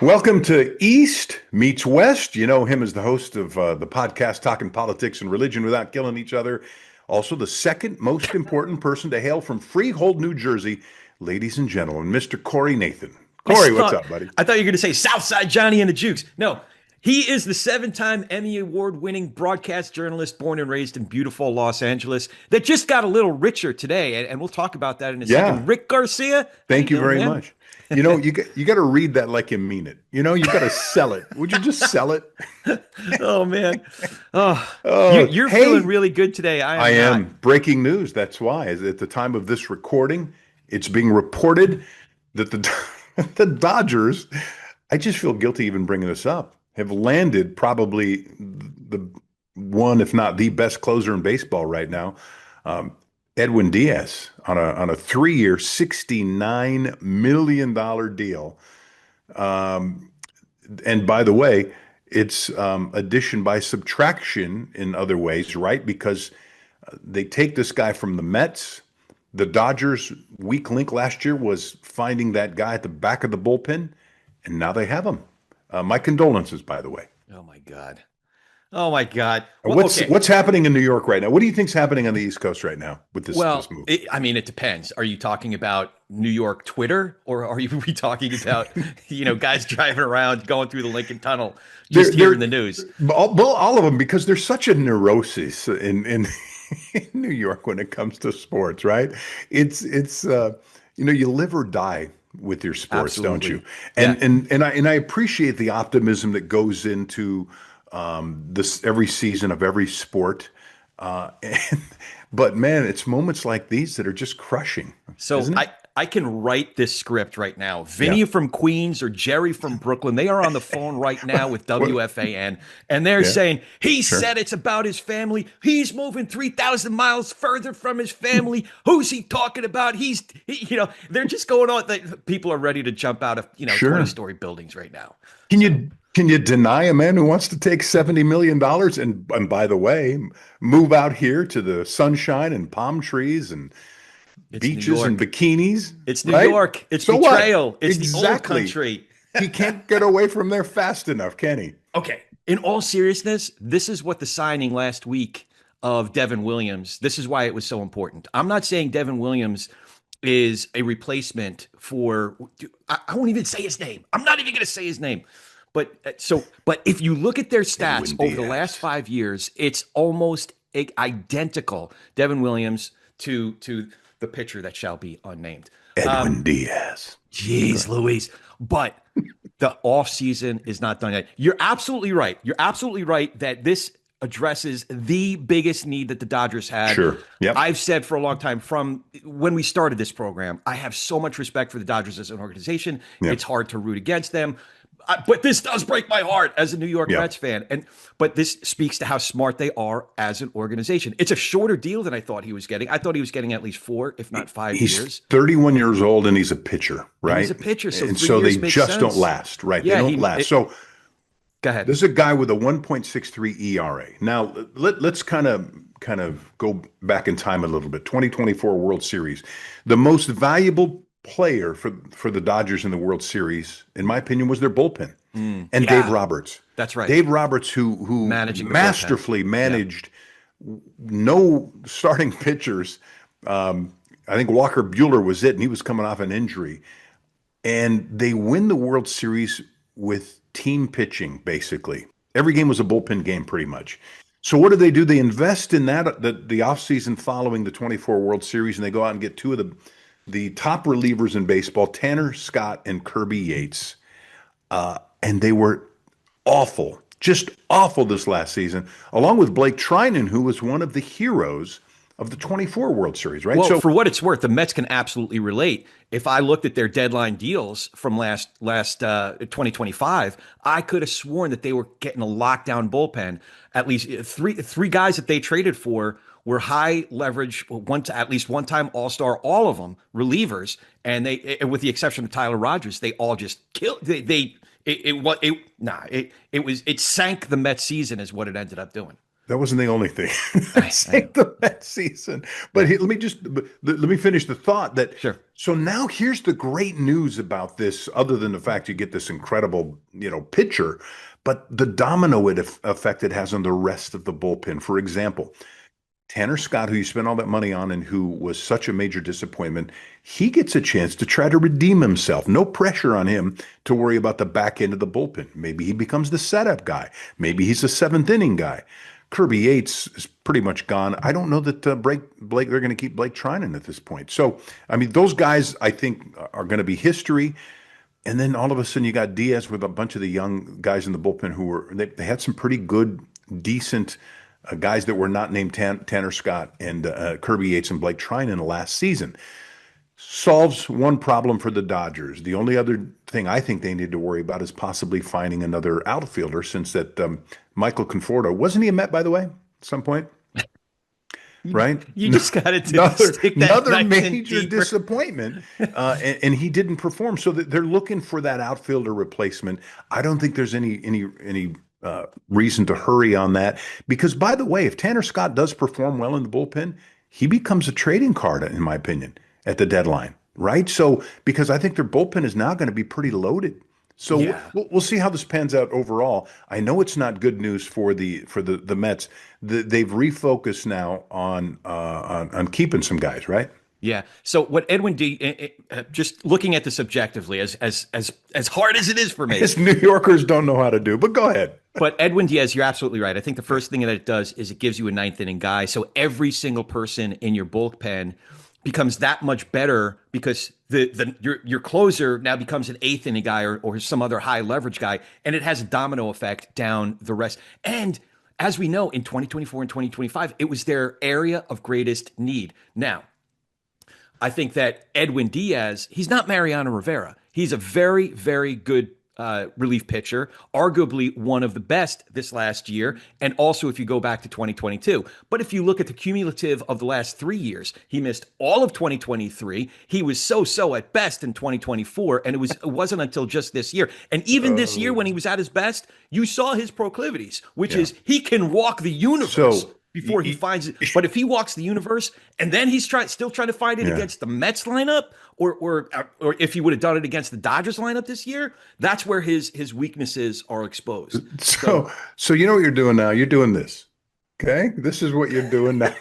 Welcome to East Meets West. You know him as the host of the podcast Talking Politics and Religion Without Killing Each Other. Also the second most important person to hail from Freehold, New Jersey. Ladies and gentlemen, Mr. Corey Nathan. Corey, what's up, buddy? I thought you were going to say Southside Johnny and the Jukes. No, he is the 7-time Emmy Award-winning broadcast journalist born and raised in beautiful Los Angeles that just got a little richer today, and we'll talk about that in a second. Rick Garcia. Thank you very much. You know, you got to read that like you mean it. You know, you got to sell it. Would you just sell it? Oh, man. You're feeling really good today. I am. Breaking news. That's why. At the time of this recording, it's being reported that the Dodgers, I just feel guilty even bringing this up, have landed probably the one, if not the best closer in baseball right now. Edwin Díaz on a 3-year, $69 million deal. And by the way, it's addition by subtraction in other ways, right? Because they take this guy from the Mets. The Dodgers' weak link last year was finding that guy at the back of the bullpen, and now they have him. My condolences, by the way. Oh, my God. Oh, my God. Well, what's happening in New York right now? What do you think's happening on the East Coast right now with this move? It depends. Are you talking about New York Twitter, or are we talking about, guys driving around, going through the Lincoln Tunnel, just hearing the news? All of them, because there's such a neurosis in New York when it comes to sports, right? It's you live or die with your sports, Absolutely. Don't you? And I appreciate the optimism that goes into this every season of every sport. But man, it's moments like these that are just crushing. So I can write this script right now. Vinny from Queens or Jerry from Brooklyn, they are on the phone right now with WFAN, and they're saying, he said it's about his family. He's moving 3,000 miles further from his family. Who's he talking about? They're just going on. People are ready to jump out of 20-story buildings right now. Can you deny a man who wants to take $70 million and by the way, move out here to the sunshine and palm trees and beaches and bikinis? It's New York. It's betrayal. It's the old country. He can't get away from there fast enough, can he? Okay. In all seriousness, this is what the signing last week of Devin Williams, this is why it was so important. I'm not saying Devin Williams is a replacement for, I won't even say his name. I'm not even going to say his name. But if you look at their stats over the last 5 years, it's almost identical, Devin Williams to the pitcher that shall be unnamed. Edwin Díaz. Jeez Louise. But the offseason is not done yet. You're absolutely right. You're absolutely right that this addresses the biggest need that the Dodgers had. Sure. Yep. I've said for a long time, from when we started this program, I have so much respect for the Dodgers as an organization. Yep. It's hard to root against them. But this does break my heart as a New York Mets fan. But this speaks to how smart they are as an organization. It's a shorter deal than I thought he was getting. I thought he was getting at least 4, if not 5 years. He's 31 years old and he's a pitcher, right? He's a pitcher, so they just don't last, right? Yeah, they don't last. So go ahead. This is a guy with a 1.63 ERA. Now let's kind of go back in time a little bit. 2024 World Series, the most valuable player for the Dodgers in the World Series, in my opinion, was their bullpen. Dave Roberts. That's right. Dave Roberts, who masterfully managed no starting pitchers. I think Walker Buehler was it, and he was coming off an injury. And they win the World Series with team pitching, basically. Every game was a bullpen game, pretty much. So what do? They invest in that, the offseason following the 24 World Series, and they go out and get two of the top relievers in baseball, Tanner Scott and Kirby Yates. And they were awful, just awful this last season, along with Blake Trinan, who was one of the heroes of the 24 World Series, right? Well, so, for what it's worth, the Mets can absolutely relate. If I looked at their deadline deals from last 2025, I could have sworn that they were getting a lockdown bullpen. At least three guys that they traded for were high leverage, at least one time All-Star, all of them relievers, and they, with the exception of Tyler Rogers, they all just killed. They It sank the Mets season is what it ended up doing. That wasn't the only thing. Saved the Mets season. But let me finish the thought that. Sure. So now here's the great news about this, other than the fact you get this incredible, pitcher, but the domino effect it has on the rest of the bullpen. For example, Tanner Scott, who you spent all that money on and who was such a major disappointment, he gets a chance to try to redeem himself. No pressure on him to worry about the back end of the bullpen. Maybe he becomes the setup guy. Maybe he's a seventh inning guy. Kirby Yates is pretty much gone. I don't know that Blake, they're going to keep Blake Trinan at this point. So, I mean, those guys, I think, are going to be history. And then all of a sudden you got Diaz with a bunch of the young guys in the bullpen who they had some pretty good, decent guys that were not named Tanner Scott and Kirby Yates and Blake Trinan last season. Solves one problem for the Dodgers. The only other thing I think they need to worry about is possibly finding another outfielder, since that Michael Conforto, wasn't he a Met, by the way, at some point? Right? You just got to another major disappointment, and he didn't perform. So they're looking for that outfielder replacement. I don't think there's any reason to hurry on that, because, by the way, if Tanner Scott does perform well in the bullpen, he becomes a trading card, in my opinion, at the deadline, right? So, because I think their bullpen is now going to be pretty loaded. So yeah. We'll see how this pans out overall. I know it's not good news for the Mets. They've refocused now on keeping some guys, right? Yeah. So what Edwin just looking at this objectively, as hard as it is for me, as New Yorkers don't know how to do, but go ahead. But Edwin Díaz, you're absolutely right. I think the first thing that it does is it gives you a ninth inning guy. So every single person in your bullpen becomes that much better, because your closer now becomes an eighth inning guy or some other high leverage guy, and it has a domino effect down the rest. And as we know, in 2024 and 2025, it was their area of greatest need. Now, I think that Edwin Díaz, he's not Mariano Rivera. He's a very, very good relief pitcher, arguably one of the best this last year, and also if you go back to 2022. But if you look at the cumulative of the last 3 years, he missed all of 2023. He was so at best in 2024, and it wasn't until just this year. And even this year, when he was at his best, you saw his proclivities, which is he can walk the universe before he finds it. But if he walks the universe and then he's still trying to find it against the Mets lineup, or if he would have done it against the Dodgers lineup this year, that's where his weaknesses are exposed. So you know what you're doing now? You're doing this. Okay? This is what you're doing now.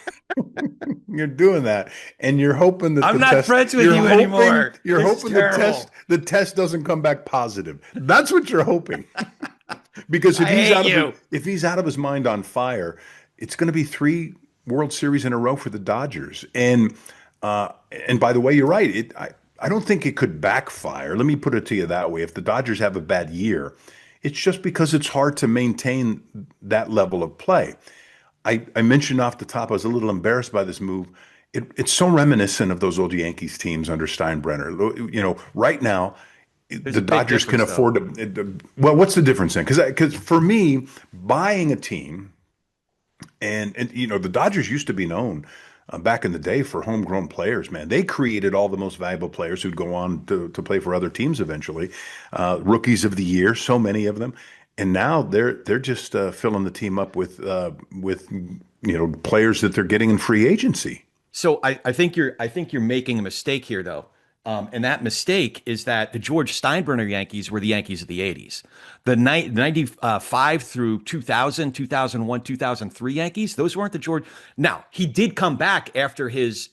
You're doing that. And you're hoping that I'm not friends with you anymore. You're hoping the test doesn't come back positive. That's what you're hoping. Because if he's out of his mind on fire, it's going to be 3 World Series in a row for the Dodgers. And by the way, you're right. I don't think it could backfire. Let me put it to you that way. If the Dodgers have a bad year, it's just because it's hard to maintain that level of play. I mentioned off the top, I was a little embarrassed by this move. It's so reminiscent of those old Yankees teams under Steinbrenner. You know, right now, the Dodgers can afford to. Well, what's the difference then? Because for me, buying a team. And the Dodgers used to be known back in the day for homegrown players, man. They created all the most valuable players who'd go on to play for other teams eventually. Rookies of the year, so many of them. And now they're just filling the team up with players that they're getting in free agency. So I think you're making a mistake here, though. And that mistake is that the George Steinbrenner Yankees were the Yankees of the 80s. The 95 through 2000, 2001, 2003 Yankees, those weren't the George. Now, he did come back after his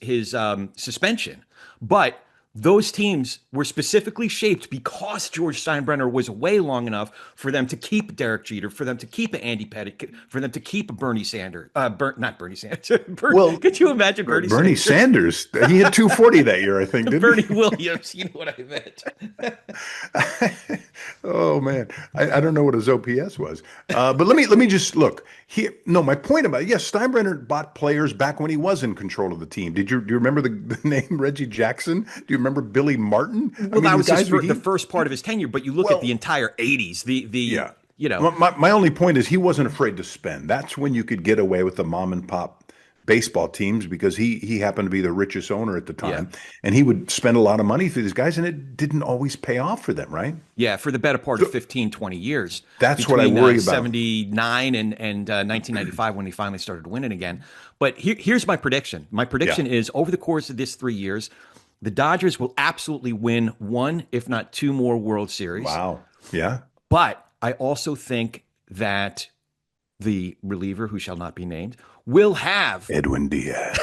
suspension, but those teams were specifically shaped because George Steinbrenner was away long enough for them to keep Derek Jeter, for them to keep Andy Pettitte, for them to keep Bernie Sanders. Not Bernie Sanders. Could you imagine Bernie Sanders? He had 240 that year, I think, didn't Bernie he? Williams, you know what I meant. Oh, man. I don't know what his OPS was. But let me just look. My point about it, yes, Steinbrenner bought players back when he was in control of the team. Do you remember the name Reggie Jackson? Do you remember Billy Martin? Well, that was the first part of his tenure, but you look at the entire 80s, My only point is he wasn't afraid to spend. That's when you could get away with the mom and pop baseball teams because he happened to be the richest owner at the time, and he would spend a lot of money for these guys, and it didn't always pay off for them, right? Yeah, for the better part of 15, 20 years. That's what I worry about. 79 and 1995 when he finally started winning again. But here's my prediction. My prediction is over the course of this 3 years, the Dodgers will absolutely win one, if not two more World Series. Wow. Yeah. But I also think that the reliever, who shall not be named, will have Edwin Díaz.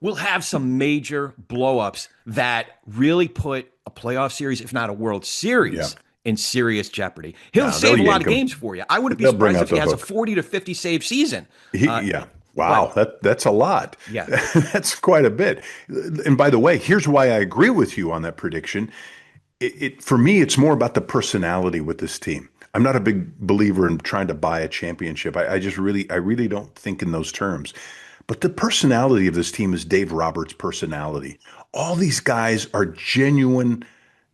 will have some major blowups that really put a playoff series, if not a World Series, in serious jeopardy. He'll save a lot of games for you. I wouldn't be surprised if he has a 40 to 50 save season. Wow, that's a lot. Yeah. That's quite a bit. And by the way, here's why I agree with you on that prediction. For me, it's more about the personality with this team. I'm not a big believer in trying to buy a championship. I really don't think in those terms. But the personality of this team is Dave Roberts' personality. All these guys are genuine.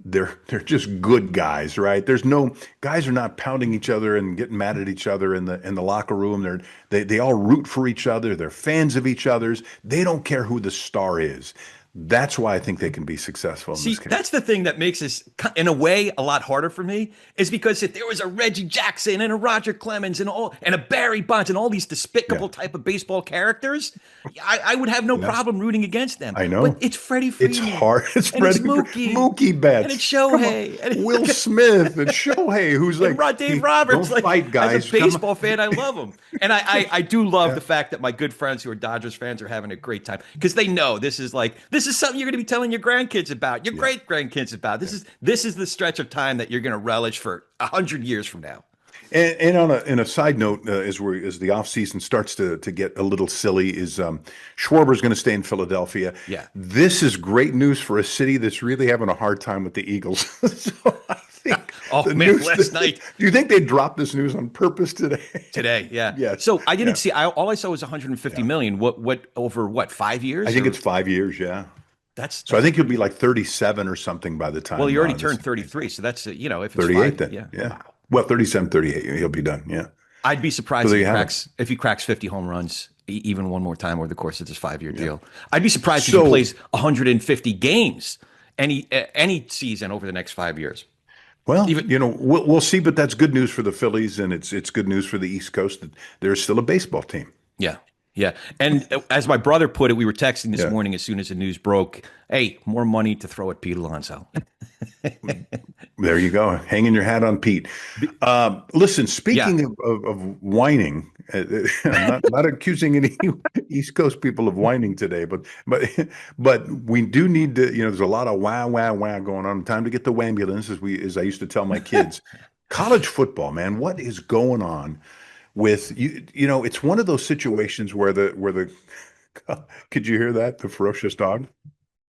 They're just good guys, right? There's no guys are not pounding each other and getting mad at each other in the locker room. They all root for each other. They're fans of each other's. They don't care who the star is. That's why I think they can be successful in this case. That's the thing that makes this, in a way, a lot harder for me, is because if there was a Reggie Jackson and a Roger Clemens and a Barry Bonds and all these despicable type of baseball characters, I would have no problem rooting against them. I know. But it's Freddie Freeman. It's hard. It's Freddie, Mookie Betts. And it's Shohei. And Will Smith and Shohei, who's like, Dave Roberts. Don't fight, guys. As a baseball fan, I love him. And I do love the fact that my good friends who are Dodgers fans are having a great time because they know this is something you're going to be telling your grandkids about, your great grandkids about. This is the stretch of time that you're going to relish for 100 years from now. And in a side note, as the offseason starts to get a little silly, is Schwarber's going to stay in Philadelphia. Yeah, this is great news for a city that's really having a hard time with the Eagles. So I think last night. Do you think they dropped this news on purpose today? Today, yeah. Yes. So I didn't see. All I saw was 150 million. What over 5 years? I think it's 5 years. Yeah. That's I think you'll be like 37 or something by the time. Well, you already turned 33, so that's if it's 38 then. Yeah. Wow. Well, 37, 38, he'll be done. Yeah. I'd be surprised if he cracks 50 home runs even one more time over the course of this 5-year deal. I'd be surprised if he plays 150 games any season over the next 5 years. Well, we'll see, but that's good news for the Phillies, and it's good news for the East Coast that there's still a baseball team. Yeah. Yeah. And as my brother put it, we were texting this morning as soon as the news broke. Hey, more money to throw at Pete Alonso. There you go. Hanging your hat on Pete. Listen, speaking of whining, I'm not accusing any East Coast people of whining today, but we do need to, there's a lot of wah going on. Time to get the wambulance, as I used to tell my kids. College football, man, what is going on? With it's one of those situations where the could you hear that? The ferocious dog?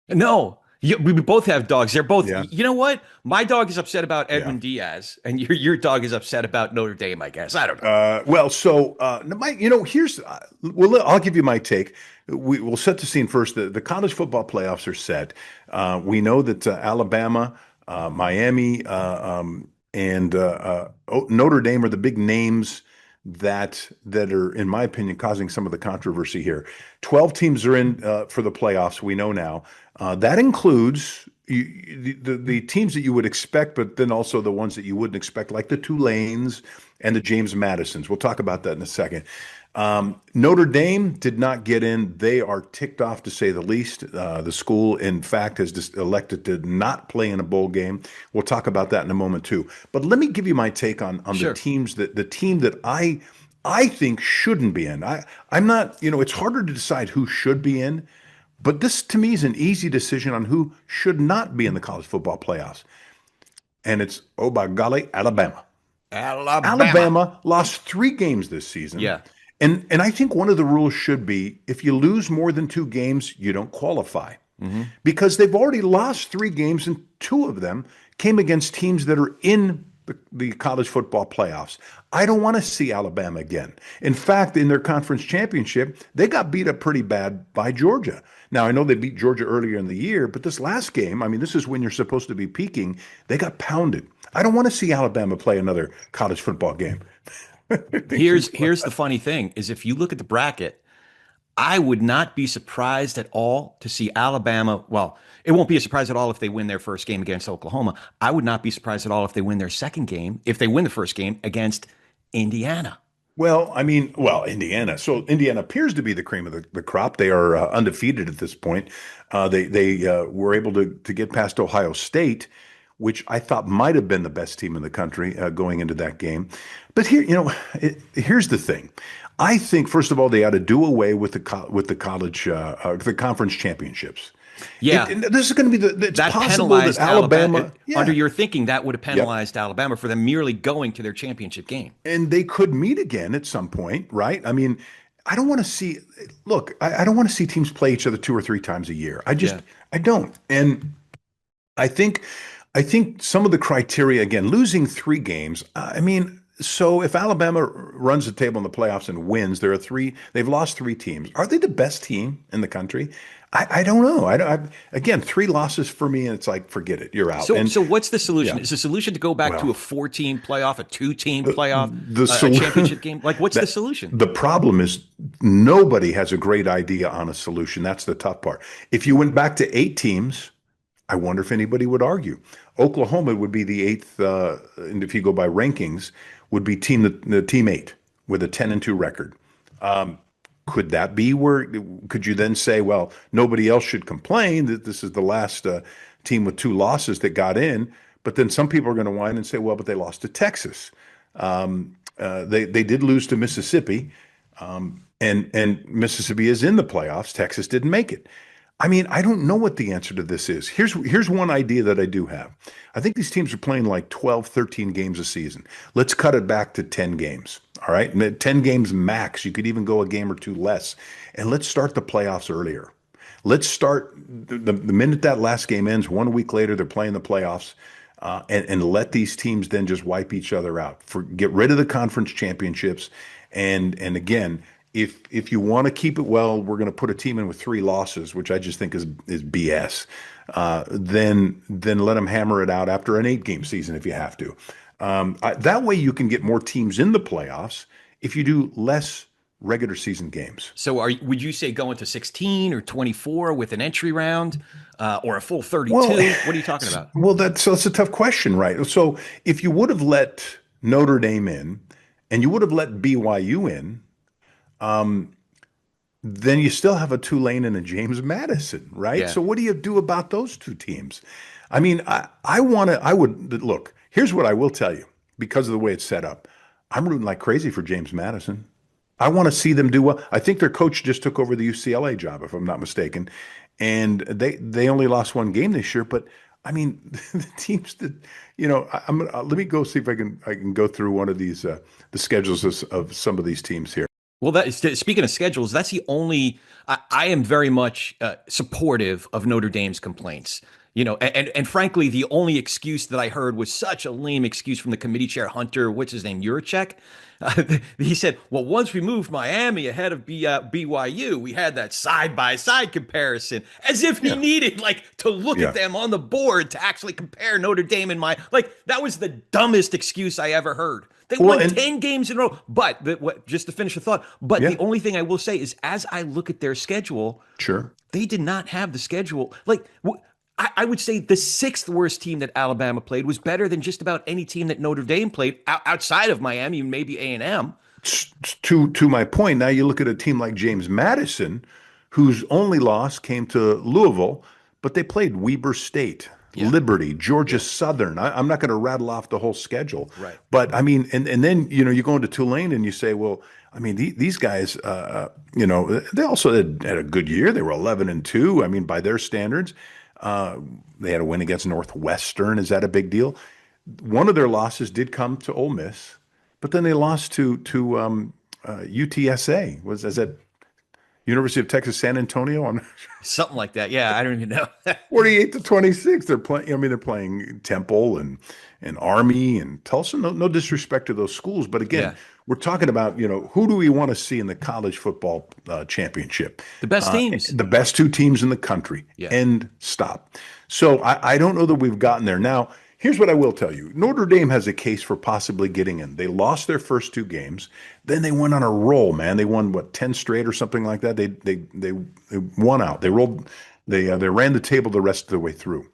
No, we both have dogs. They're both. Yeah. You know what? My dog is upset about Edwin Díaz, and your dog is upset about Notre Dame. I guess I don't know. Here's I'll give you my take. We'll set the scene first. The college football playoffs are set. We know that Alabama, Miami, and Notre Dame are the big names that are, in my opinion, causing some of the controversy here. 12 teams are in for the playoffs, we know now. That includes the teams that you would expect, but then also the ones that you wouldn't expect, like the Tulanes and the James Madisons. We'll talk about that in a second. Notre Dame did not get in. They are ticked off, to say the least. The school, in fact, has just elected to not play in a bowl game. We'll talk about that in a moment too. But let me give you my take on the teams the team that I think shouldn't be in. I'm not. It's harder to decide who should be in, but this to me is an easy decision on who should not be in the college football playoffs. And it's, oh by golly, Alabama. Alabama lost 3 games this season. Yeah. And I think one of the rules should be if you lose more than 2 games, you don't qualify. Mm-hmm. Because they've already lost 3 games, and 2 of them came against teams that are in the college football playoffs. I don't want to see Alabama again. In fact, in their conference championship, they got beat up pretty bad by Georgia. Now, I know they beat Georgia earlier in the year, but this last game, this is when you're supposed to be peaking, they got pounded. I don't want to see Alabama play another college football game. Here's the funny thing is if you look at the bracket, I would not be surprised at all to see Alabama. Well, it won't be a surprise at all if they win their first game against Oklahoma. I would not be surprised at all if they win their second game, if they win the first game against Indiana. Well, I mean, Indiana. So Indiana appears to be the cream of the crop. They are undefeated at this point. They were able to get past Ohio State, which I thought might have been the best team in the country going into that game. But here, here's the thing. I think first of all they ought to do away with the college the conference championships. Yeah, this is going to be it's that possible penalized that Alabama under your thinking, that would have penalized Alabama for them merely going to their championship game. And they could meet again at some point, right? I mean, I don't want to see. Look, I don't want to see teams play each other 2 or 3 times a year. I don't. And I think some of the criteria again, losing 3 games. I mean. So if Alabama runs the table in the playoffs and wins, they've lost 3 teams. Are they the best team in the country? I don't know. Again, 3 losses for me, and it's like, forget it. You're out. So what's the solution? Is the solution to go back to a 4-team playoff, a 2-team playoff, a championship game? Like, what's the solution? The problem is nobody has a great idea on a solution. That's the tough part. If you went back to 8 teams, I wonder if anybody would argue. Oklahoma would be the 8th, and if you go by rankings, would be the team 8 with a 10-2 record. Could that be could you then say, well, nobody else should complain that this is the last team with 2 losses that got in, but then some people are going to whine and say, well, but they lost to Texas. They did lose to Mississippi, and Mississippi is in the playoffs. Texas didn't make it. I mean, I don't know what the answer to this is. Here's one idea that I do have. I think these teams are playing like 12, 13 games a season. Let's cut it back to 10 games. All right. 10 games max. You could even go a game or 2 less. And let's start the playoffs earlier. Let's start the minute that last game ends, 1 week later, they're playing the playoffs. And let these teams then just wipe each other out. Get rid of the conference championships. And again, if you want to keep it, well, we're going to put a team in with 3 losses, which I just think is BS. Then let them hammer it out after an 8-game season if you have to. That way you can get more teams in the playoffs if you do less regular season games. So would you say going to 16 or 24 with an entry round or a full 32? Well, what are you talking about? Well, that's a tough question, right? So if you would have let Notre Dame in and you would have let BYU in, then you still have a Tulane and a James Madison, right? Yeah. So what do you do about those 2 teams? I mean, look, here's what I will tell you, because of the way it's set up. I'm rooting like crazy for James Madison. I want to see them do well. I think their coach just took over the UCLA job, if I'm not mistaken. And they only lost 1 game this year, but I mean, the teams that, let me go see if I can go through one of these, the schedules of some of these teams here. Well, speaking of schedules, that's the only. I am very much supportive of Notre Dame's complaints. And frankly, the only excuse that I heard was such a lame excuse from the committee chair, Hunter. What's his name? Yurachek. He said, "Well, once we moved Miami ahead of BYU, we had that side-by-side comparison, as if he needed to look at them on the board to actually compare Notre Dame and that was the dumbest excuse I ever heard." They won 10 games in a row. But just to finish the thought, the only thing I will say is as I look at their schedule, sure, they did not have the schedule. I would say the 6th worst team that Alabama played was better than just about any team that Notre Dame played outside of Miami and maybe A&M. To my point, now you look at a team like James Madison, whose only loss came to Louisville, but they played Weber State, Liberty, Georgia Southern. I'm not going to rattle off the whole schedule. Right. But I mean, and then, you go into Tulane and you say, well, I mean, these guys, they also had a good year. They were 11-2. I mean, by their standards, they had a win against Northwestern. Is that a big deal? One of their losses did come to Ole Miss, but then they lost to UTSA. Is that University of Texas San Antonio? Something like that. Yeah, I don't even know. 48-26. They're playing. I mean, they're playing Temple and Army and Tulsa. No disrespect to those schools, but again, we're talking about who do we want to see in the college football championship? The best teams, the best 2 teams in the country. Yeah. End. Stop. So I don't know that we've gotten there. Now Here's what I will tell you. Notre Dame has a case for possibly getting in. They lost their first 2 games. Then they went on a roll, man. They won, what, 10 straight or something like that? They won out. They rolled, they ran the table the rest of the way through.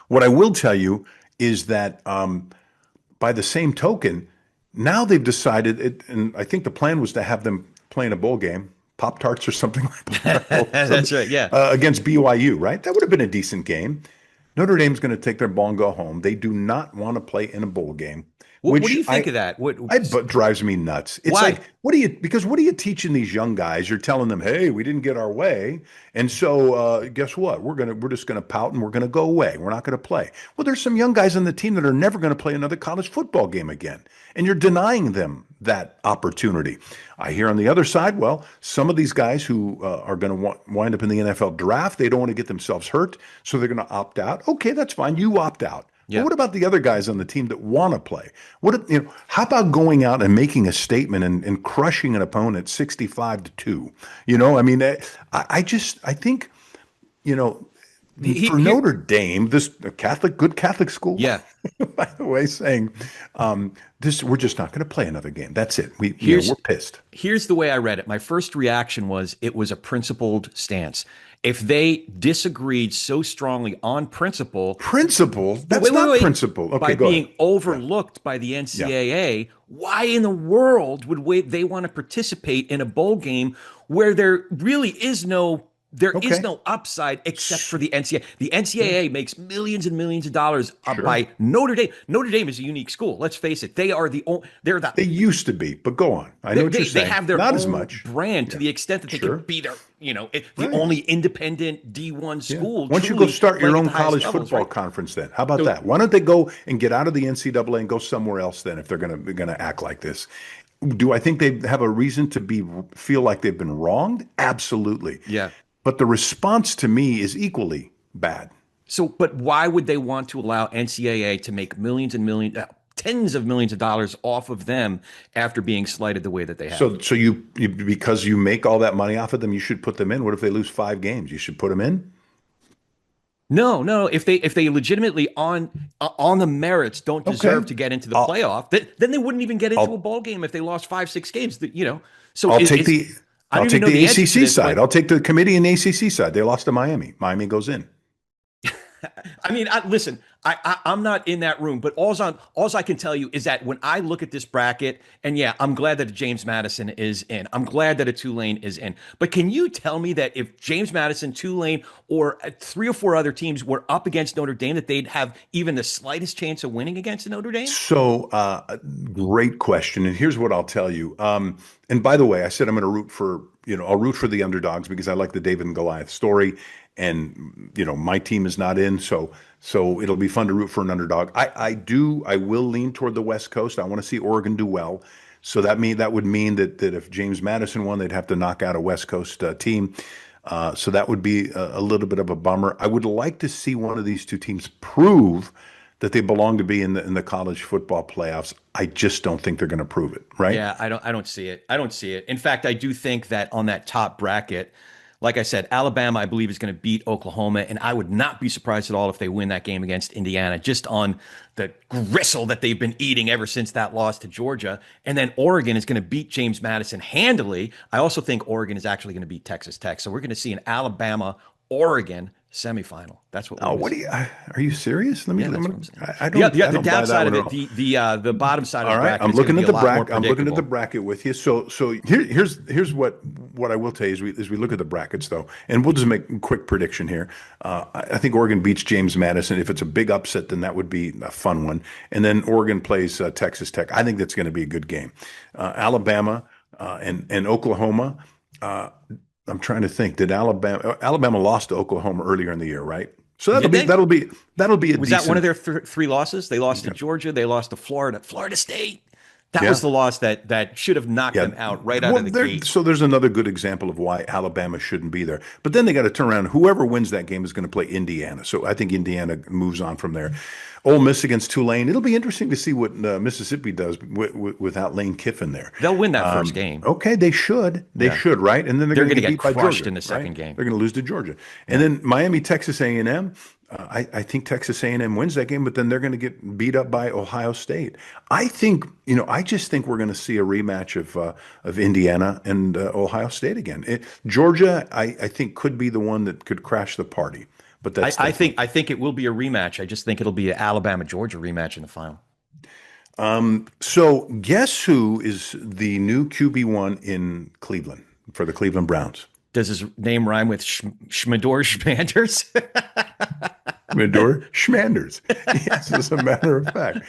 What I will tell you is that by the same token, now they've decided, and I think the plan was to have them play in a bowl game, Pop-Tarts or something like that. That's right, yeah. Against BYU, right? That would have been a decent game. Notre Dame's going to take their ball and go home. They do not want to play in a bowl game. What do you think of that? It drives me nuts. It's why? Like, what are you teaching these young guys? You're telling them, hey, we didn't get our way. And so guess what? We're just going to pout and we're going to go away. We're not going to play. Well, there's some young guys on the team that are never going to play another college football game again. And you're denying them that opportunity. I hear on the other side, well, some of these guys who are going to wind up in the NFL draft, they don't want to get themselves hurt, so they're going to opt out. Okay, that's fine. You opt out. Yeah. But what about the other guys on the team that want to play? How about going out and making a statement and crushing an opponent 65-2? I think, for Notre Dame, this good Catholic school, yeah. by the way, saying we're just not going to play another game. That's it. We're pissed. Here's the way I read it. My first reaction was it was a principled stance. If they disagreed so strongly on principle, that's not principle. Okay, by being overlooked by the NCAA, why in the world would they want to participate in a bowl game where there really is no upside except for the NCAA. The NCAA makes millions and millions of dollars by Notre Dame. Notre Dame is a unique school. Let's face it. They used to be, but go on. I know what you're saying. They have their not own as much brand to the extent that they can be their, the only independent D1 school. Why don't you go start your own college football conference then? How about that? Why don't they go and get out of the NCAA and go somewhere else then if they're gonna act like this? Do I think they have a reason to feel like they've been wronged? Absolutely. Yeah. But the response to me is equally bad. So, but why would they want to allow NCAA to make millions and millions, tens of millions of dollars off of them after being slighted the way that they have? So you because you make all that money off of them, you should put them in. What if they lose 5 games? You should put them in? No. If they legitimately on the merits don't deserve to get into the playoff, then they wouldn't even get into a bowl game if they lost 5-6 games. So I'll take the ACC side. I'll take the committee and the ACC side. They lost to Miami. Miami goes in. I mean, listen, I'm not in that room, but all I can tell you is that when I look at this bracket, and yeah, I'm glad that James Madison is in. I'm glad that a Tulane is in. But can you tell me that if James Madison, Tulane, or 3 or 4 other teams were up against Notre Dame, that they'd have even the slightest chance of winning against Notre Dame? So, great question. And here's what I'll tell you. And by the way, I said I'm going to root for, I'll root for the underdogs because I like the David and Goliath story. And, my team is not in. So it'll be fun to root for an underdog. I will lean toward the West Coast. I want to see Oregon do well. So that would mean that if James Madison won, they'd have to knock out a West Coast team. So that would be a little bit of a bummer. I would like to see one of these 2 teams prove that they belong to be in the college football playoffs. I just don't think they're going to prove it, right? Yeah, I don't see it. I don't see it. In fact, I do think that on that top bracket, like I said, Alabama, I believe, is going to beat Oklahoma, and I would not be surprised at all if they win that game against Indiana, just on the gristle that they've been eating ever since that loss to Georgia. And then Oregon is going to beat James Madison handily. I also think Oregon is actually going to beat Texas Tech. So we're going to see an Alabama-Oregon semifinal. That's what. Are you serious? Let me. I don't. The downside of it, the bottom side of the bracket. I'm looking at the bracket. I'm looking at the bracket with you. So here's what I will tell you as we look at the brackets though, and we'll just make a quick prediction here. I think Oregon beats James Madison. If it's a big upset, then that would be a fun one. And then Oregon plays Texas Tech. I think that's going to be a good game. Alabama and Oklahoma. I'm trying to think. Did Alabama lost to Oklahoma earlier in the year, right? So that'll be a Was that one of their 3 losses? They lost to Georgia. They lost to Florida State. That was the loss that should have knocked them out out of the gate. So there's another good example of why Alabama shouldn't be there. But then they got to turn around. Whoever wins that game is going to play Indiana. So I think Indiana moves on from there. Ole Miss against Tulane. It'll be interesting to see what Mississippi does without Lane Kiffin there. They'll win that first game. Okay, they should. They should, right? And then they're going to get crushed in the second game. They're going to lose to Georgia. And then Miami, Texas A&M. I think Texas A&M wins that game, but then they're going to get beat up by Ohio State. I think, I just think we're going to see a rematch of Indiana and Ohio State again. Georgia, I think could be the one that could crash the party, but that's I think it will be a rematch. I just think it'll be an Alabama Georgia rematch in the final. So guess who is the new QB1 in Cleveland for the Cleveland Browns? Does his name rhyme with Shedeur Sanders? Shedeur Sanders. Yes, as a matter of fact.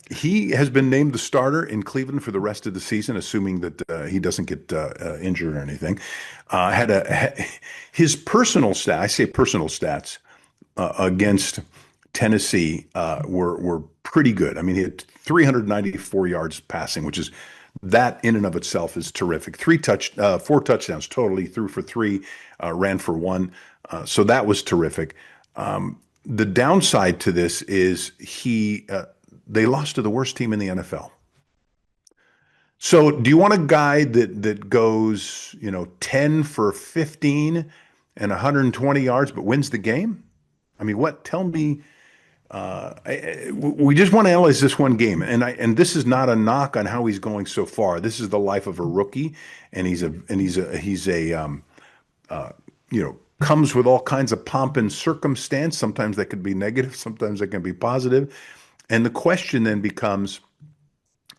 He has been named the starter in Cleveland for the rest of the season, assuming that he doesn't get injured or anything. His personal stats, I say personal stats, against Tennessee were pretty good. I mean, he had 394 yards passing, which is that in and of itself is terrific. 4 touchdowns totally, threw for 3, ran for 1. So that was terrific. The downside to this is they lost to the worst team in the NFL. So do you want a guy that goes, 10 for 15 and 120 yards, but wins the game? I mean, what? Tell me. We just want to analyze this one game, and this is not a knock on how he's going so far. This is the life of a rookie, and he's comes with all kinds of pomp and circumstance. Sometimes that could be negative, sometimes that can be positive, and the question then becomes: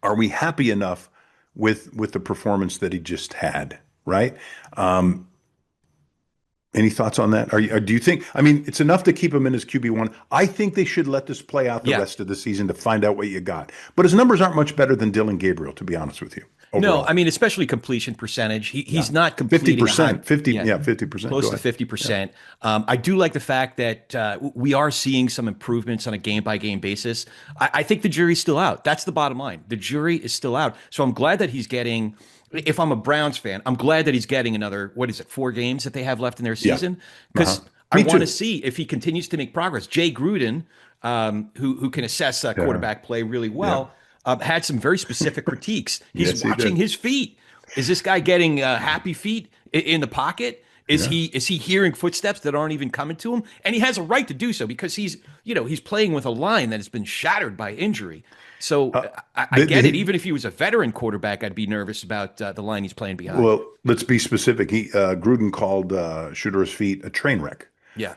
are we happy enough with the performance that he just had? Right? Any thoughts on that? Do you think, I mean, it's enough to keep him in his QB1. I think they should let this play out the rest of the season to find out what you got. But his numbers aren't much better than Dylan Gabriel, to be honest with you. Overall. No, I mean, especially completion percentage. He's not completing 50%, 50%. Close to 50%. I do like the fact that we are seeing some improvements on a game-by-game basis. I think the jury's still out. That's the bottom line. The jury is still out. So I'm glad that he's getting... If I'm a Browns fan, I'm glad that he's getting another, 4 games that they have left in their season? Because I want to see if he continues to make progress. Jay Gruden, who can assess quarterback play really well, had some very specific critiques. He's watching his feet. Is this guy getting happy feet in the pocket? Is he hearing footsteps that aren't even coming to him? And he has a right to do so because he's playing with a line that has been shattered by injury. So I get it. Even if he was a veteran quarterback, I'd be nervous about the line he's playing behind. Well, let's be specific. Gruden called Shedeur's feet a train wreck. Yeah.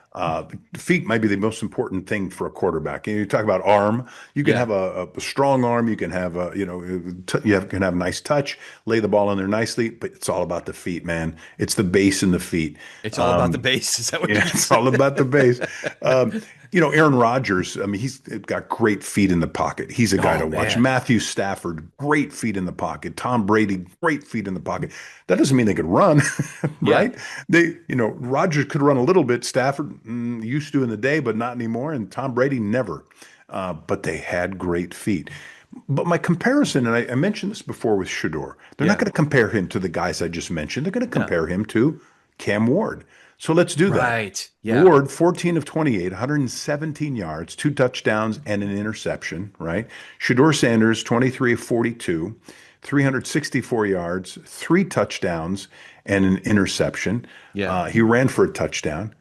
Feet might be the most important thing for a quarterback. You talk about arm. You can have a strong arm. You can have can have nice touch, lay the ball in there nicely, but it's all about the feet, man. It's the base and the feet. It's all about the base. Is that what you're saying? It's all about the base. Aaron Rodgers, I mean, he's got great feet in the pocket. He's a guy to watch. Man. Matthew Stafford, great feet in the pocket. Tom Brady, great feet in the pocket. That doesn't mean they could run, right? Rodgers could run a little bit. Stafford used to in the day, but not anymore. And Tom Brady never. But they had great feet. But my comparison, and I mentioned this before with Shedeur, they're not going to compare him to the guys I just mentioned. They're going to compare him to Cam Ward. So let's do that. Right. Yeah. Ward, 14 of 28, 117 yards, 2 touchdowns, and an interception, right? Shedeur Sanders, 23 of 42, 364 yards, 3 touchdowns, and an interception. Yeah. He ran for a touchdown.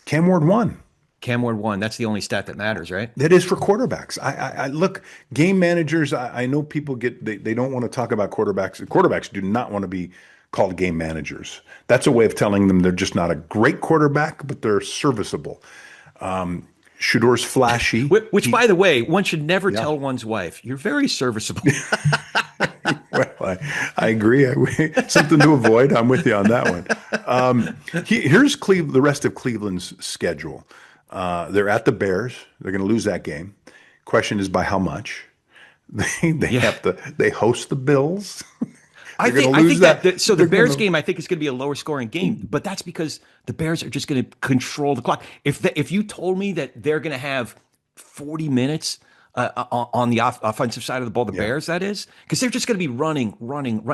Cam Ward won. Cam Ward won. That's the only stat that matters, right? That is for quarterbacks. I look, game managers, I know people they don't want to talk about quarterbacks. Quarterbacks do not want to be called game managers. That's a way of telling them they're just not a great quarterback, but they're serviceable. Shedeur's flashy. Which, by the way, one should never tell one's wife, you're very serviceable. Well, I agree. Something to avoid. I'm with you on that one. Here's the rest of Cleveland's schedule. They're at the Bears. They're going to lose that game. Question is by how much? They host the Bills. I think that so the Bears game, I think, is going to be a lower scoring game, but that's because the Bears are just going to control the clock. If you told me that they're going to have 40 minutes on the offensive side of the ball, the Bears, that is, because they're just going to be running,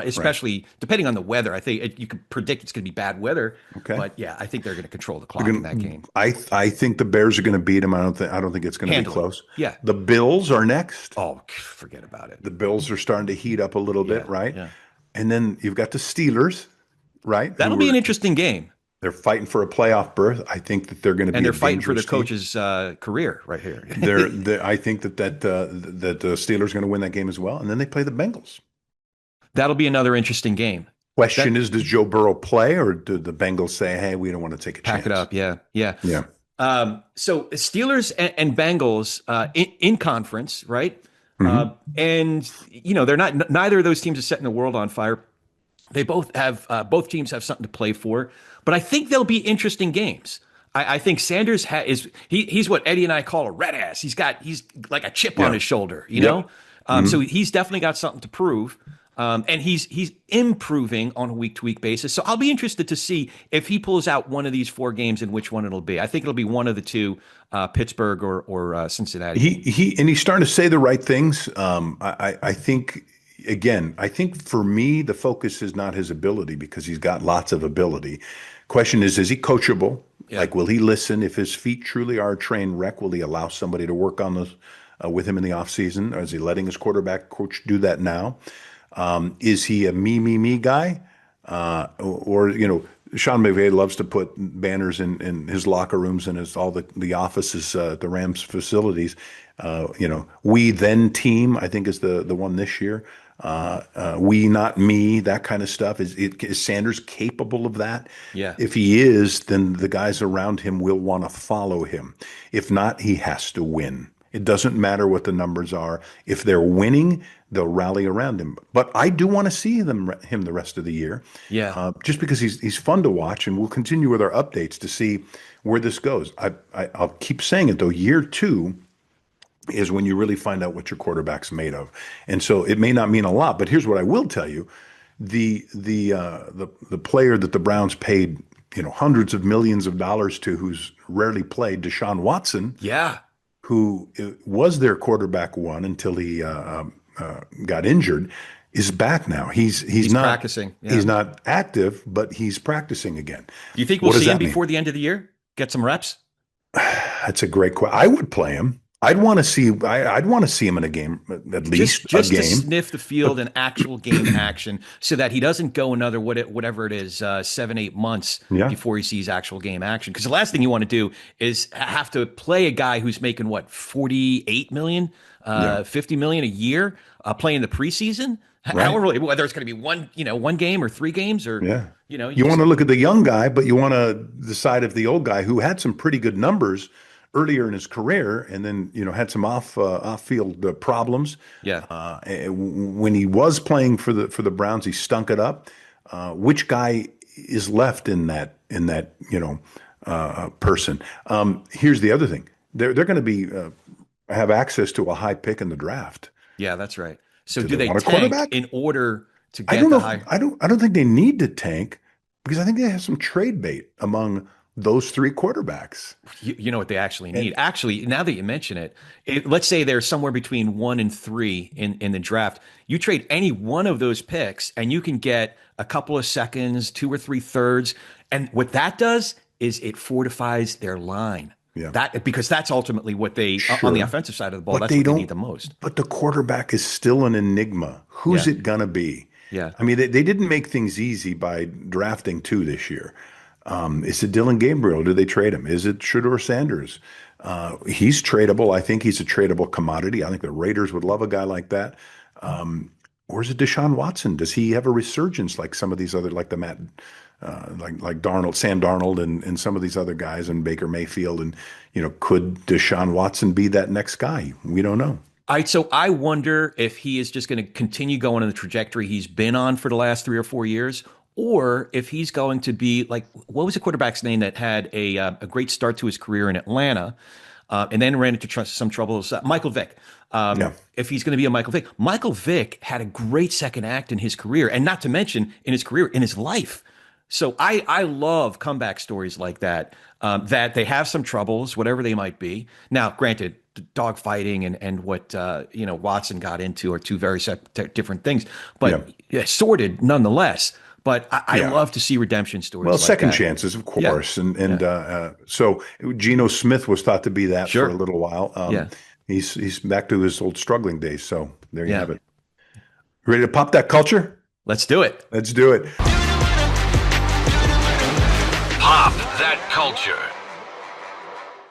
especially depending on the weather. I think you could predict it's going to be bad weather. Okay, but yeah, I think they're going to control the clock in that game. I think the Bears are going to beat them. I don't think it's going to be close. Yeah, the Bills are next. Oh, forget about it. The Bills are starting to heat up a little bit, right? Yeah. And then you've got the Steelers, right? That'll be an interesting game. They're fighting for a playoff berth. I think that they're going to be And they're a fighting for their dangerous team. coach's career right here. I think that the Steelers are going to win that game as well, and then they play the Bengals. That'll be another interesting game. Question is, does Joe Burrow play, or do the Bengals say, "Hey, we don't want to take a chance"? Pack it up. Yeah. Yeah. Yeah. So Steelers and Bengals in conference, right? And they're not. Neither of those teams are setting the world on fire. They both teams have something to play for, but I think they'll be interesting games. I think Sanders he's what Eddie and I call a red ass. He's like a chip on his shoulder, you know. So he's definitely got something to prove. And he's improving on a week-to-week basis. So I'll be interested to see if he pulls out one of these 4 games and which one it'll be. I think it'll be one of the two, Pittsburgh or Cincinnati. He's starting to say the right things. I think, again, for me, the focus is not his ability, because he's got lots of ability. Question is he coachable? Yeah. Like, will he listen? If his feet truly are a train wreck, will he allow somebody to work on those with him in the offseason? Or is he letting his quarterback coach do that now? Is he a me guy? Or Sean McVay loves to put banners in his locker rooms and all the offices at the Rams facilities. We then team, I think, is the one this year. We, not me, that kind of stuff. Is Sanders capable of that? Yeah. If he is, then the guys around him will want to follow him. If not, he has to win. It doesn't matter what the numbers are. If they're winning, they'll rally around him. But I do want to see him the rest of the year. Yeah. Just because he's fun to watch, and we'll continue with our updates to see where this goes. I'll keep saying it though. Year 2 is when you really find out what your quarterback's made of, and so it may not mean a lot. But here's what I will tell you: the player that the Browns paid hundreds of millions of dollars to, who's rarely played, Deshaun Watson. Yeah. Who was their quarterback one until he got injured, is back now. He's not practicing. Yeah. He's not active, but he's practicing again. Do you think we'll see him before the end of the year? Get some reps? That's a great question. I would play him. I'd want to see him in a game, at least just a game. To sniff the field and actual game action, so that he doesn't go another whatever it is 7-8 months before he sees actual game action. Because the last thing you want to do is have to play a guy who's making what, 48 million, 50 million a year, playing the preseason. Right. However, whether it's going to be one game or 3 games, or you want to look at the young guy, but you want to decide if the old guy, who had some pretty good numbers earlier in his career, and then had some off-field problems. Yeah. When he was playing for the Browns, he stunk it up. Which guy is left in that person? Here's the other thing: they're going to have access to a high pick in the draft. Yeah, that's right. So do they tank in order to get I don't think they need to tank, because I think they have some trade bait among those 3 quarterbacks. You know what they actually need? Actually, now that you mention it, let's say they're somewhere between 1 and 3 in the draft. You trade any one of those picks, and you can get a couple of seconds, 2 or 3 thirds. And what that does is it fortifies their line. Yeah. Because that's ultimately what they, on the offensive side of the ball, that's what they need the most. But the quarterback is still an enigma. Who's it going to be? Yeah. I mean, they didn't make things easy by drafting 2 this year. Is it Dylan Gabriel? Do they trade him? Is it Shedeur Sanders? He's tradable. I think he's a tradable commodity. I think the Raiders would love a guy like that. Or is it Deshaun Watson? Does he have a resurgence like some of these other, like the like Darnold, Sam Darnold, and some of these other guys, and Baker Mayfield, and could Deshaun Watson be that next guy? We don't know. So I wonder if he is just going to continue going on the trajectory he's been on for the last 3 or 4 years, or if he's going to be like, what was the quarterback's name that had a great start to his career in Atlanta, and then ran into some troubles? Michael Vick. If he's going to be a Michael Vick. Michael Vick had a great second act in his career, and not to mention in his career, in his life. So I love comeback stories like that, that they have some troubles, whatever they might be. Now, granted, dog fighting and what Watson got into are 2 very different things, but sorted nonetheless. But I love to see redemption stories. Well, like second that. chances, of course, so Geno Smith was thought to be that for a little while. He's back to his old struggling days. So there you have it. Ready to pop that culture? Let's do it. Let's do it. Stop that culture.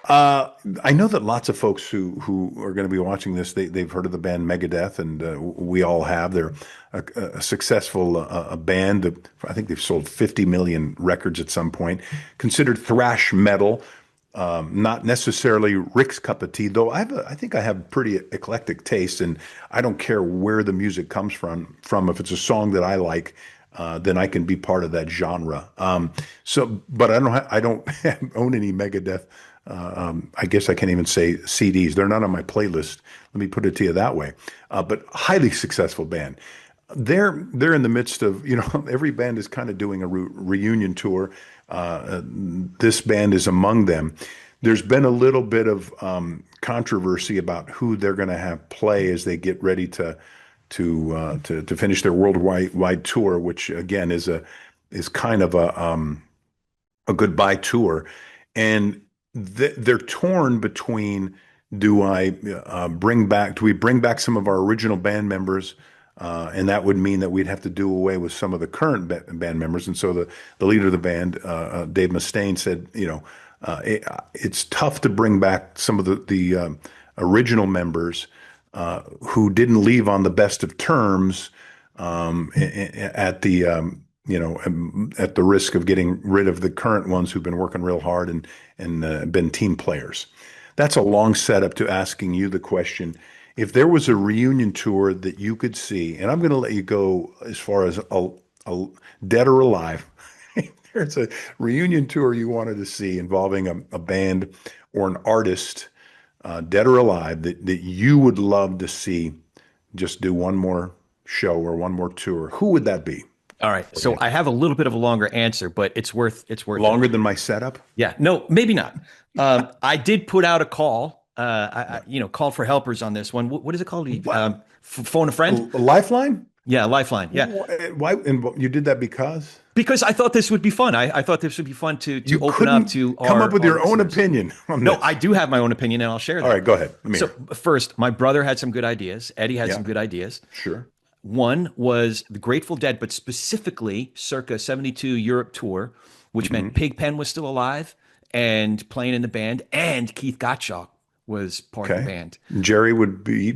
I know that lots of folks who are going to be watching this, they've heard of the band Megadeth, and we all have. They're a successful a band. I think they've sold 50 million records at some point. Considered thrash metal, not necessarily Rick's cup of tea, though. I think I have pretty eclectic taste, and I don't care where the music comes from. If it's a song that I like, then I can be part of that genre. But I don't own any Megadeth. I guess I can't even say CDs. They're not on my playlist. Let me put it to you that way. But highly successful band. They're in the midst of, every band is kind of doing a reunion tour. This band is among them. There's been a little bit of controversy about who they're going to have play as they get ready to finish their worldwide tour, which again is kind of a goodbye tour, and they're torn between do we bring back some of our original band members, and that would mean that we'd have to do away with some of the current band members, and so the leader of the band, Dave Mustaine, said, it's tough to bring back some of the original members who didn't leave on the best of terms, at the at the risk of getting rid of the current ones who've been working real hard and been team players. That's a long setup to asking you the question: if there was a reunion tour that you could see, and I'm going to let you go as far as a dead or alive, there's a reunion tour you wanted to see involving a band or an artist, dead or alive, that you would love to see just do one more show or one more tour, who would that be? All right. So I have a little bit of a longer answer, but it's worth longer than my setup. Yeah. No, maybe not. I did put out a call. Call for helpers on this one. What is it called? Phone a friend. A lifeline. Yeah, lifeline. Yeah. Why? And you did that because I thought this would be fun. I thought this would be fun to open up to come up with your own opinion on this. No, I do have my own opinion, and I'll share that. All right, go ahead. First, my brother had some good ideas. Eddie had some good ideas. Sure. One was the Grateful Dead, but specifically circa 72 Europe tour, which meant Pigpen was still alive and playing in the band, and Keith Gottschalk was part of the band. Jerry would be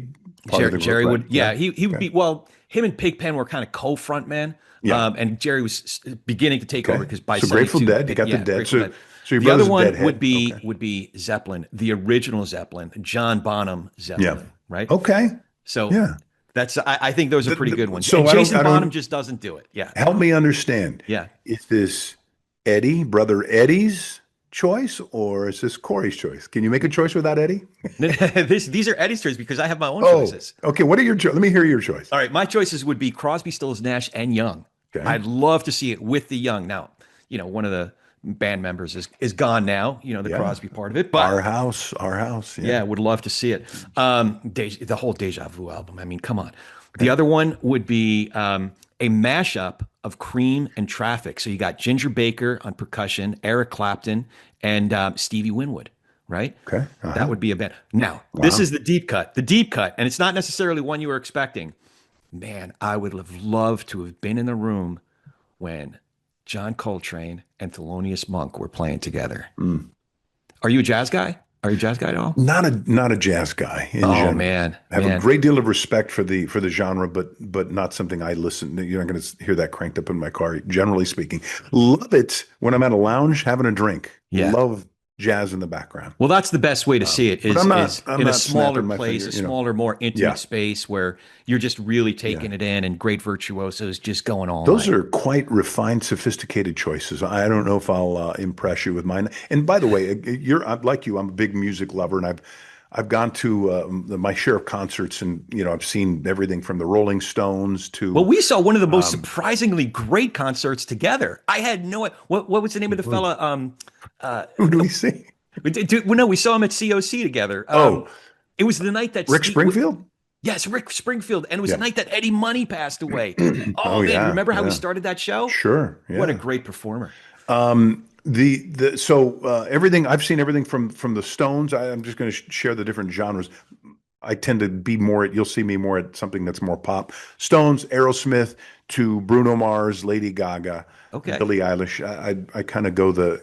part of the group, Jerry right? would, yeah, he would be, well, him and Pigpen were kind of co-front man. Yeah. And Jerry was beginning to take over because by so Grateful Dead, you got the Dead. So your the other one Deadhead. would be Zeppelin, the original Zeppelin, John Bonham Zeppelin, right? Okay. So I think those are pretty good ones. So and Jason Bonham just doesn't do it. Yeah. Help me understand. Yeah. Is this brother Eddie's choice, or is this Corey's choice? Can you make a choice without Eddie? These are Eddie's choices because I have my own choices. Okay. What are your let me hear your choice. All right. My choices would be Crosby, Stills, Nash, and Young. Okay. I'd love to see it with the Young. Now, one of the band members is gone now, the Crosby part of it, but our house. Yeah. Would love to see it. The whole Deja Vu album. I mean, come on. The other one would be a mashup of Cream and Traffic. So you got Ginger Baker on percussion, Eric Clapton, and Stevie Winwood, right? Okay. That would be a band. Now, this is the deep cut, and it's not necessarily one you were expecting. Man, I would have loved to have been in the room when John Coltrane and Thelonious Monk were playing together. Are you a jazz guy? Are you a jazz guy at all? Not a jazz guy in general. Man, I have a great deal of respect for the genre, but not something I listen. You're not going to hear that cranked up in my car. Generally speaking, love it when I'm at a lounge having a drink. Yeah. Love jazz in the background. Well, that's the best way to see it. I'm in a smaller place, finger, a smaller, more intimate space where you're just really taking it in, and great virtuosos just going all Those night. are quite refined, sophisticated choices. I don't know if I'll impress you with mine. And by the way, like you. I'm a big music lover, and I've gone to my share of concerts, and I've seen everything from the Rolling Stones to. Well, we saw one of the most surprisingly great concerts together. I had no. What was the name of the fella? Who do we see? We saw him at COC together. It was the night that Rick Springfield. Yes, Rick Springfield, and it was the night that Eddie Money passed away. Remember how we started that show? Sure. Yeah. What a great performer. Everything I've seen, everything from the Stones. I'm just going to share the different genres. I tend to be more you'll see me more at something that's more pop. Stones, Aerosmith to Bruno Mars, Lady Gaga, Okay. Billie Eilish. I kind of go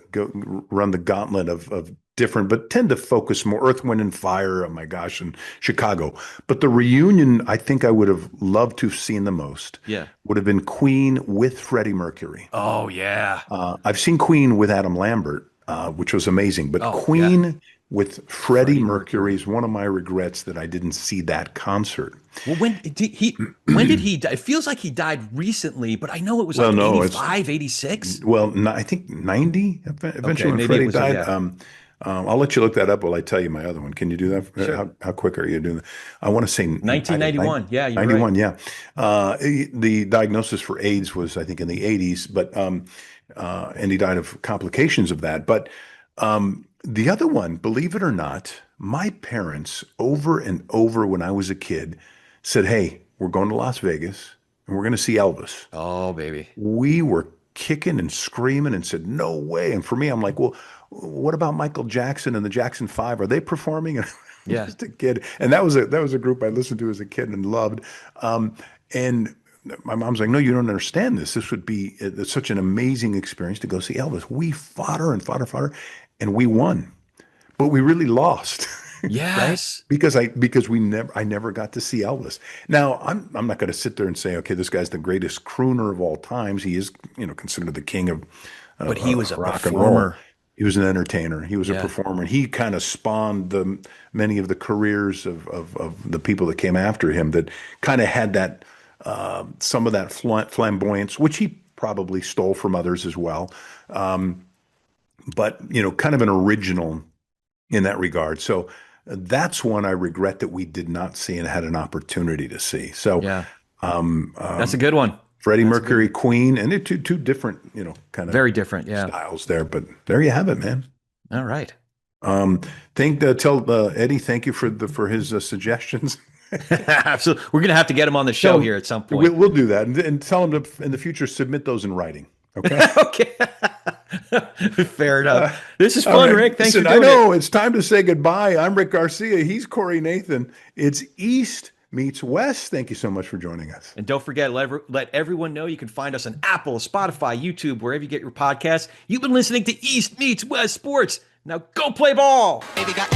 run the gauntlet of different, but tend to focus more Earth, Wind and Fire. Oh my gosh, and Chicago. But the reunion, I think I would have loved to have seen the most. Yeah. Would have been Queen with Freddie Mercury. Oh yeah. I've seen Queen with Adam Lambert, which was amazing, but Oh yeah. Queen with Freddie Freddie Mercury Mercury. is one of my regrets that I didn't see that concert. Well, when did he die? It feels like he died recently, but I know it was Well, like no, it's 85, 86. well, I think 90 eventually when maybe it Freddie was, died. yeah. I'll let you look that up while I tell you my other one. Can you do that? Sure. How quick are you doing that? I want to say 1991. Yeah, you're 91. right. Yeah. The diagnosis for AIDS was, I think, in the 80s, but and he died of complications of that. But the other one, believe it or not, my parents over and over when I was a kid said, "Hey, we're going to Las Vegas and we're going to see Elvis." Oh baby. We were kicking and screaming and said, "No way." And for me, I'm like, well, what about Michael Jackson and the Jackson Five? Are they performing? And I'm Yeah. just a kid. And that was a group I listened to as a kid and loved. And my mom's like, "No, you don't understand this. This would be it's such an amazing experience to go see Elvis." We fought her and fought her, fought her, and we won. But we really lost. Right? Yes. Because I never got to see Elvis. Now, I'm not going to sit there and say, okay, this guy's the greatest crooner of all times. He is, considered the king of But he was a rock and roll. performer. He was an entertainer. He was a Yeah. performer. And he kind of spawned many of the careers of the people that came after him that kind of had that some of that flamboyance, which he probably stole from others as well. But kind of an original in that regard. So that's one I regret that we did not see and had an opportunity to see. So Yeah. That's a good one. Freddie Mercury, Queen, and they're two different, kind of Very different. Yeah. styles there. But there you have it, man. All right. Tell Eddie thank you for his suggestions. Absolutely. We're gonna have to get him on the show here at some point. We'll do that and tell him to in the future submit those in writing. Okay. Okay. Fair enough. This is fun, All right. Rick. Thanks Listen, for doing I know it. it's time to say goodbye. I'm Rick Garcia. He's Corey Nathan. It's East meets West. Thank you so much for joining us. And don't forget, let everyone know you can find us on Apple, Spotify, YouTube, wherever you get your podcasts. You've been listening to East Meets West Sports. Now go play ball. Baby got